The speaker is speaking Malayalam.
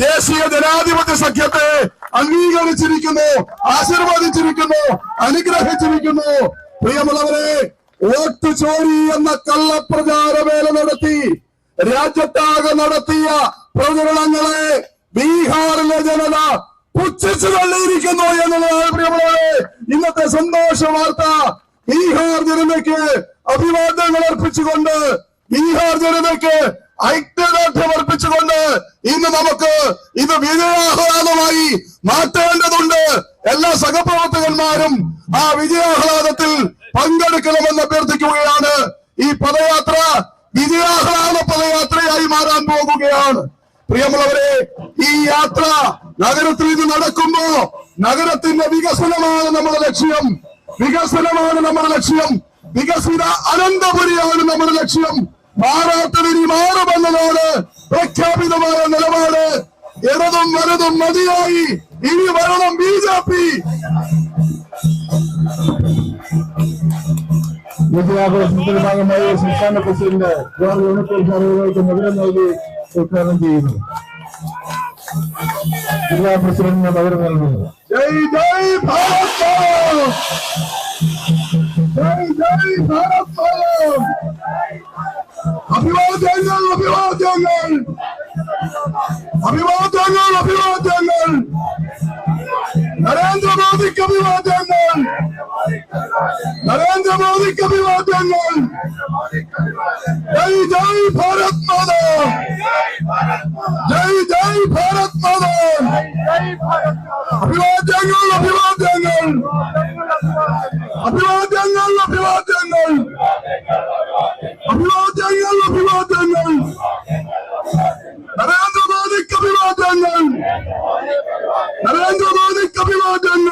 ദേശീയ ജനാധിപത്യ സഖ്യത്തെ അംഗീകരിച്ചിരിക്കുന്നു, ആശീർവദിച്ചിരിക്കുന്നു, അനുഗ്രഹിച്ചിരിക്കുന്നു. പ്രിയമുള്ളവരെ, വോട്ട് ചോരി എന്ന കള്ളപ്രചാരവേല നടത്തി രാജ്യത്താകെ നടത്തിയ പ്രചരണങ്ങളെ ബീഹാറിലെ ജനത പുച്ഛിച്ചു തള്ളിയിരിക്കുന്നു എന്നുള്ളതാണ് പ്രിയമുള്ളവരെ ഇന്നത്തെ സന്തോഷ വാർത്ത. ബീഹാർ ജനതയ്ക്ക് അഭിവാദ്യങ്ങൾ അർപ്പിച്ചുകൊണ്ട്, ബീഹാർ ജനതയ്ക്ക് ഐക്യദാർഢ്യം അർപ്പിച്ചുകൊണ്ട് ഇന്ന് നമുക്ക് ഇത് വിജയാഹ്ലാദമായി മാറ്റേണ്ടതുണ്ട്. എല്ലാ സഹപ്രവർത്തകന്മാരും ആ വിജയാഹ്ലാദത്തിൽ പങ്കെടുക്കണമെന്ന് അഭ്യർത്ഥിക്കുകയാണ്. ഈ പദയാത്ര വിജയാഹ്ലാദ പദയാത്രയായി മാറാൻ പോകുകയാണ്. പ്രിയമുള്ളവരെ, ഈ യാത്ര നഗരത്തിൽ ഇത് നടക്കുമ്പോ നഗരത്തിന്റെ വികസനമാണ് നമ്മുടെ ലക്ഷ്യം. വികസനമാണ് നമ്മുടെ ലക്ഷ്യം. വികസിത അനന്തപുരിയാണ് നമ്മുടെ ലക്ഷ്യം. മാറാത്തതിനി മാറുമെന്നതാണ് പ്രഖ്യാപിതമായ നിലപാട്. ഇടതും വലതും മതിയായി, ഇനി വരണം BJP. വിജയാഘോഷത്തിന്റെ ഭാഗമായി സംസ്ഥാന പ്രസിഡന്റ് ജോർജ് ഉണ്ണുക്കോൽക്ക് മധുരം നൽകി ഉദ്ഘാടനം ചെയ്യുന്നു. ജില്ലാ പ്രസിഡന്റിന് പകരം നൽകുന്നു. ജയ് ജയ് ഭാരത് മാതാ, ജയ് ജയ് ഭാരത് മാതാ. അഭിവാദ്യങ്ങൾ, അഭിവാദ്യങ്ങൾ, അഭിവാദ്യങ്ങൾ, അഭിവാദ്യങ്ങൾ. നരേന്ദ്രമോദിക്ക് അഭിവാദ്യങ്ങൾ, നരേന്ദ്രമോദിക്ക് അഭിവാദ്യങ്ങൾ. ജയ് ജയ് ഭാരത് മാതാ, ജയ് ജയ് ഭാരത് മാതാ. അഭിവാദ്യങ്ങൾ, അഭിവാദ്യങ്ങൾ, അഭിവാദ്യങ്ങൾ, അഭിവാദ്യങ്ങൾ, അഭിവാദ്യങ്ങൾ, അഭിവാദ്യങ്ങൾ. നരേന്ദ്രമോദിക്ക് അഭിവാദ്യങ്ങൾ, നരേന്ദ്രമോദിക്ക് അഭിവാദ്യങ്ങൾ.